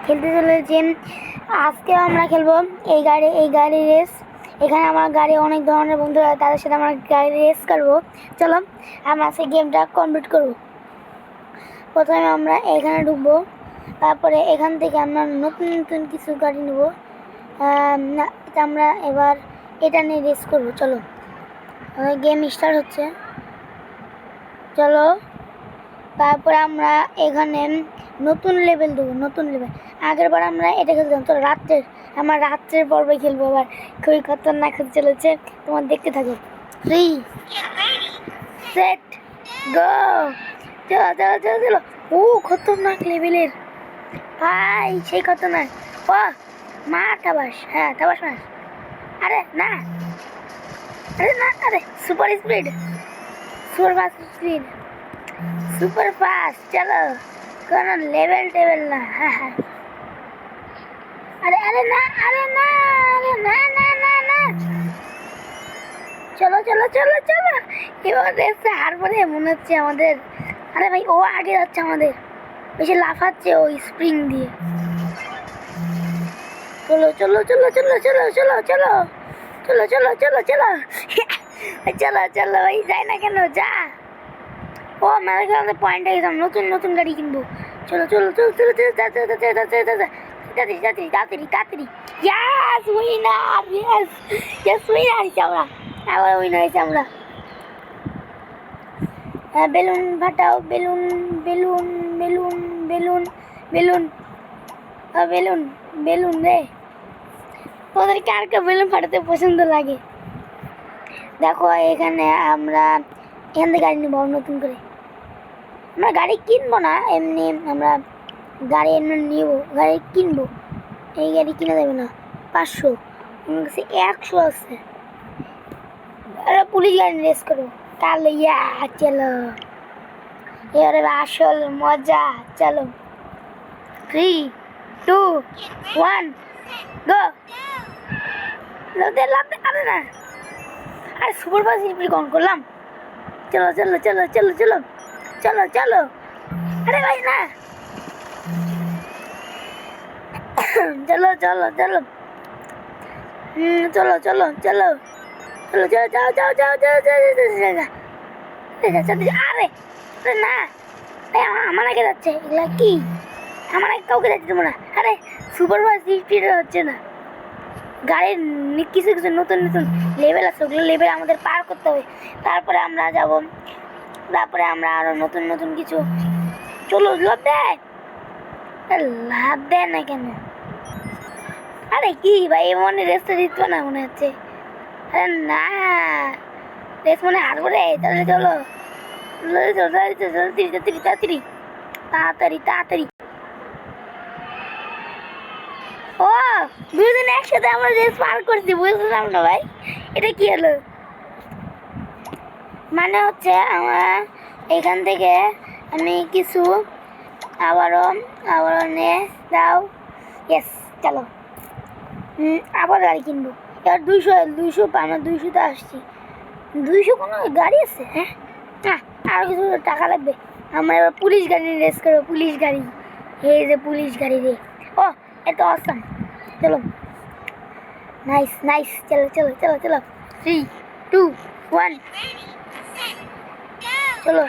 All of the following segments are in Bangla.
খেলতে চলেছি। আজকে আমরা খেলবো এই গাড়ি রেস। এখানে আমার গাড়ি অনেক ধরনের বন্ধুরা, তাদের সাথে আমরা গাড়ি রেস করবো। চলো আমরা সেই গেমটা কমপ্লিট করব। প্রথমে আমরা এখানে ঢুকবো, তারপরে এখান থেকে আমরা নতুন নতুন কিছু গাড়ি নেব। আমরা এবার এটা নিয়ে রেস করবো। চলো গেম স্টার্ট হচ্ছে। চলো তারপরে আমরা এখানে নতুন লেভেল দেবো, নতুন লেভেল। আগের বার আমরা এটা খেলতাম। চলো আমরা রাত্রের পর্বে খেলবো। আবার খুবই খতরনাক হতে চলেছে, তোমার দেখতে থাকো। 3 সেট গো। চলো চলো চলো চলো। ও খতরনাক লেভেলের ভাই, সেই খতরনাক। ও মা থাবাস, হ্যাঁ থাবাস মাস। আরে না, আরে super speed, super fast speed, super fast. চলো কোনো লেভেল টেবেল না। হ্যাঁ হ্যাঁ। আরে আরে না, আরে না, আরে না না না না। চলো চলো চলো চলো। এবার রেসে হারবো রে মনে হচ্ছে আমাদের। আরে ভাই ও আগে যাচ্ছে আমাদের, বেশি লাফাচ্ছে ওই স্প্রিং দিয়ে। চলো চলো চলো চলো চলো চলো চলো চলো চলো চলো চলো চলো চলো ভাই, যাই না কেন, যা। ও মেলা খেলাতে পয়েন্ট একদম নতুন নতুন গাড়ি কিনবো। চলো চলো চলো চলো চলো তাড়াতাড়ি তাড়াতাড়ি তাড়াতাড়ি তাড়াতাড়ি। ইয়াস উইনার, ইয়াস ইয়াস উইনার হয়েছি আমরা, আবার উইনার হয়েছি আমরা। হ্যাঁ বেলুন ফাটাও, balloon balloon balloon balloon balloon balloon balloon রে। তোদের কার কার বেলুন ফাটাতে পছন্দ লাগে? দেখো এখানে আমরা এখান থেকে গাড়ি নেবো নতুন করে। আমরা গাড়ি কিনবো না, এমনি আমরা গাড়ি এমনি নিব, গাড়ি কিনবো। এই গাড়ি কিনা যাবে না, 500, আমার কাছে 100 আছে। পুলিশ গাড়ি রেস করবো তাহলে। ইয়া চলো এবারে আসল মজা। চলো 3 2 1 গো। লাভতে লাভতে, আরে না, আরে সুপার ফাস্ট স্পিড কম করলাম। চলো চলো চলো চলো চলো চলো চলো। আরে ভাই না, চলো চলো চলো চলো চলো চলো চলো চলো যাও যাও যাও যাও যাও। আরে না, আমার আগে যাচ্ছে। এগুলা কি, আমার আগে কাউকে যাচ্ছে দেবো না। আরে সুপার ফাস্ট স্পিড হচ্ছে না গাড়ির। কিছু কিছু নতুন নতুন লেভেল আছে, ওগুলো লেভেল আমাদের পার করতে হবে, তারপরে আমরা যাব। তারপরে আমরা আরো নতুন নতুন কিছু। চলো লাভ দেয়, লাভ দেয় না কেন? আরে কি ভাই, মনে রেসটা জিতবো না মনে হচ্ছে। আরে না, রেস মনে হারবো রে। তাহলে চলো তাড়াতাড়ি তাড়াতাড়ি তাড়াতাড়ি তাড়াতাড়ি। ও দুজন একসাথে আমরা রেস পার করছি, বুঝলাম না ভাই এটা কি হলো। মানে হচ্ছে আমরা এখান থেকে আমি কিছু আবারও নিয়ে দাও। ইয়েস চলো আবার গাড়ি কিনবো। এবার 200 আমরা 200তে আসছি। 200 কোনো গাড়ি আছে? হ্যাঁ না, আরও কিছু টাকা লাগবে। আমরা এবার পুলিশ গাড়ি রেস করবো, পুলিশ গাড়ি। এই যে পুলিশ গাড়ি রে, ও এত অসাম। চলো নাইস নাইস, চলো চলো চলো চলো 3 2 1 চলো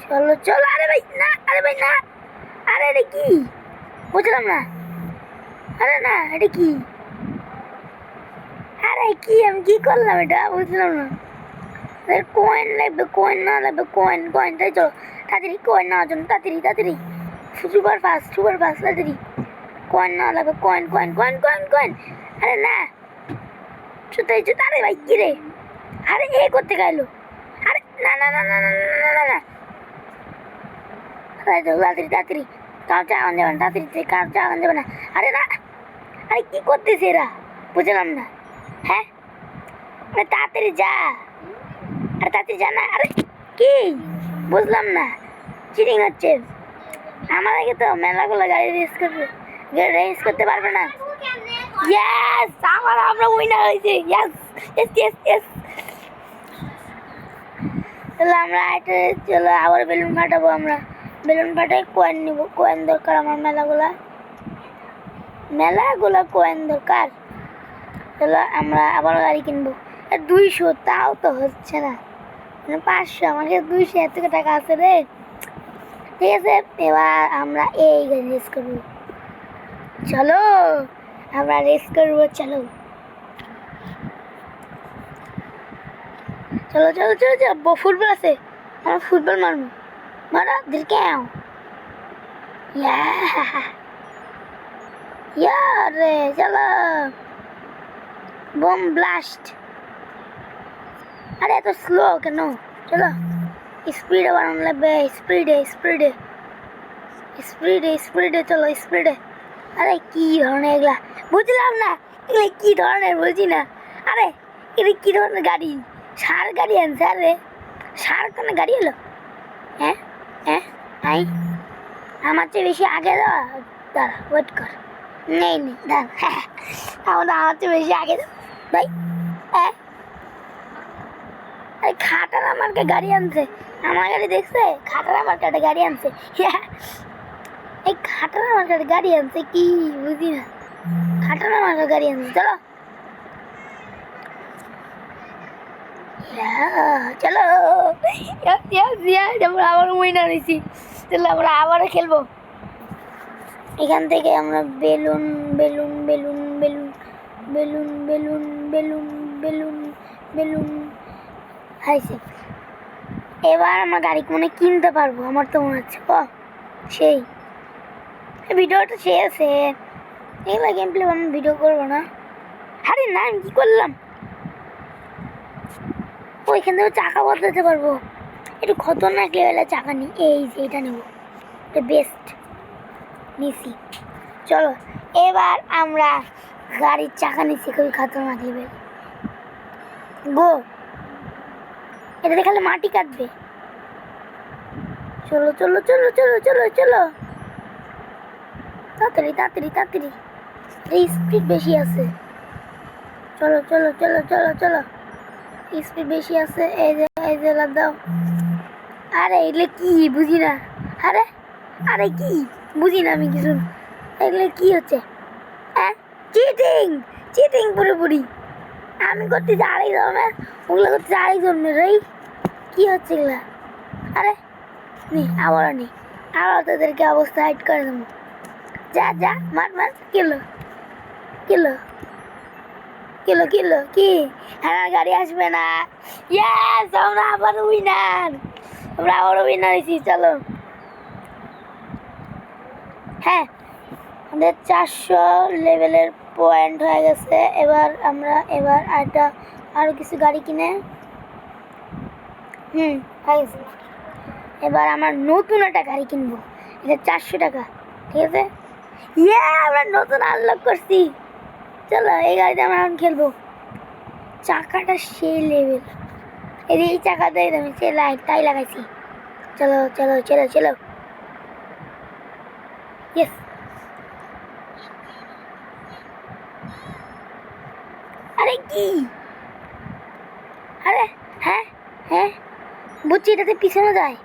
চলো চলো। আরে ভাই না, আরে ভাই না, আরে এটা কি বুঝলাম না। আরে না এটা কি, আরে কি আমি কি করলাম এটা বুঝলাম না। কয়েন লাগবে, কয়েন না লাগবে, কয়েন কয়েন। তাই চলো তাড়াতাড়ি কয়েন নেওয়ার জন্য, তাড়াতাড়ি তাড়াতাড়ি সুপার ফাস্ট তাড়াতাড়ি। কয়েন না লাগবে, coin coin coin coin coin. আরে না তাই আরে ভাই কি রে, আরে এ করতে গেলো। আরে না না না না না না না না, তাড়াতাড়ি তাড়াতাড়ি কাউ চাওয়ান যাবে না, তাড়াতাড়ি কাউ চাওয়ান যাবে না। আরে না, আরে কি করতেছে এরা বুঝলাম না। হ্যাঁ তাড়াতাড়ি যা, আরে তাড়াতাড়ি যা না। আরে কি বুঝলাম না, চিটিং হচ্ছে। আমার আগে তো মেলাগুলো গাড়ি রেস করতে পারবে না। ইয়েস আমরা উইনার হয়েছি। Yes yes yes yes. চলো আমরা চলো আবার বেলুন ফাটাবো আমরা। বেলুন ফাটাই কয়েন নিব, কয়েন দরকার আমার মেলাগুলা কয়েন দরকার। চলো আমরা আবার গাড়ি কিনবো। 200 তাও তো হচ্ছে না, 500, আমাকে 200 এত টাকা আছে রে। ঠিক আছে, এবার আমরা এই গাড়ি রেস করবো। চলো আমরা রেস করবো, চলো চলো চলো চলো চলো। ফুটবল আছে, আমরা ফুটবল মারবো। মারা দিল কেউ রে, চলো বম ব্লাস্ট। আরে এত স্লো কেন? চলো স্পিডে বানানো লাগবে, স্পিডে চলো স্পিডে। আরে কি ধরনের এগুলা বুঝলাম না, এগুলা কি ধরনের বুঝি না। আরে এটা কি ধরনের গাড়ি? সার গাড়ি আনছে? আরে সার কেন গাড়ি এলো? হ্যাঁ হ্যাঁ আই আমার চেয়ে বেশি আগে দাঁড়া, ওয়েট কর। নেই দাঁড়া, আমার চেয়ে বেশি আগে ভাই। হ্যাঁ আরে খাটার আমাকে গাড়ি আনছে, আমার গাড়ি দেখছে? খাটার আমার কাছে গাড়ি আনছে। এই খাটার আমার কাছে গাড়ি আনছে কি বুঝি না, খাটার আমার কাছে গাড়ি আনছে। চলো চলো, আমরা আবার উইনার হয়েছি। চলো আমরা আবারও খেলবো। এখান থেকে আমরা balloon balloon balloon balloon balloon balloon balloon balloon balloon হাইছে। এবার আমরা গাড়ি মনে কিনতে পারবো, আমার তো মনে হচ্ছে। সেই ভিডিওটা শেষ, এগুলো গেম প্লে আমি ভিডিও করবো না। আরে না, আমি কি করলাম? ওইখান থেকে চাকা বদলাতে পারবো, একটু খতরনাক লেভেলের চাকা নিই। এই যে এটা নেব, এটা বেস্ট নিছি। চলো এবার আমরা গাড়ির চাকা নিচ্ছি, খুবই খতরনাক লেভেল। গো, এটা দেখালে মাটি কাটবে। চলো চলো চলো চলো চলো চলো, তাড়াতাড়ি তাড়াতাড়ি তাড়াতাড়ি, স্পিড বেশি আছে। চলো চলো চলো চলো চলো, স্পিড বেশি আছে। এই যে লাভ দাও। আরে এগুলো কি বুঝি না। আরে আরে কি বুঝি না আমি কিছু। এগুলো কি হচ্ছে? হ্যাঁ চিটিং, চিটিং পুরোপুরি। আমি করতেছি আরেক ধরনের, ওগুলো করতেছি আরেক ধরনের। এই কি হচ্ছে এগুলা? আরে নি আবারও নি, আবার তাদেরকে অবস্থা হাইট করে দেবো। যা যা মার মার। কিলো কিলো কিলো কিলো কি? হ্যাঁ গাড়ি আসবে না। ইয়েস, আমরা আবার উইনার, আমরা আবার উইনার হয়েছি। চলো হ্যাঁ, আমাদের 400 লেভেলের পয়েন্ট হয়ে গেছে। এবার আমরা আরও কিছু গাড়ি কিনে হয়ে গেছে। এবার আমার নতুন একটা গাড়ি কিনবো, এটা 400 টাকা। ঠিক আছে, আমরা নতুন আনলক করছি। চলো এই গাড়িতে আমরা এখন খেলবো। চাকাটা সেই লেভেল, এই চাকাতে আমি সে লাইট তাই লাগাইছি। চলো চলো চলো চলো, ইয়েস। আরে কি? আরে হ্যাঁ হ্যাঁ বুঝছি, এটাতে পিছনে যায়,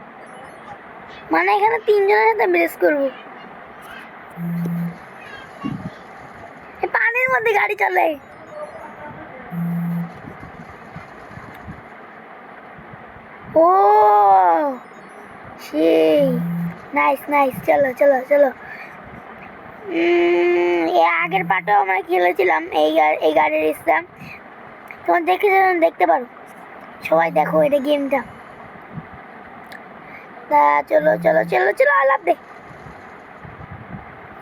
মানে এখানে 3 জনের সাথে ব্রেস করবো। পানির মধ্যে গাড়ি চলে। ও সেই নাইস নাইস। চলো চলো চলো, এর আগের পার্টও আমরা খেলেছিলাম এই গাড়ির রেসটা, তোমার দেখতে পারো। সবাই দেখো এটা গেমটা। তা চলো চলো চলো চলো, লাভ দে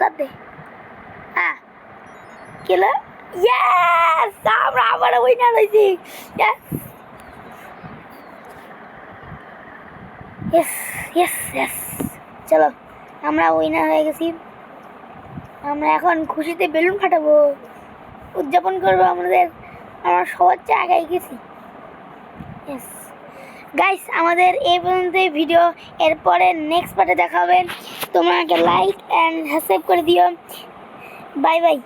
লাভ দে। হ্যাঁ খেলো, ইয়েস, আমরা আবার উইনার হয়েছি। ইয়েস ইয়েস ইয়েস, চলো আমরা উইনার হয়ে গেছি। আমরা এখন খুশিতে বেলুন ফাটাবো, উদযাপন করবো আমরা সবার চেয়ে আগে গেছি। ইয়েস গাইস, আমাদের এই পর্যন্তই ভিডিও। এরপরে নেক্সট পার্টে দেখা হবে। তোমরা লাইক অ্যান্ড সাবস্ক্রাইব করে দিও। Bye bye.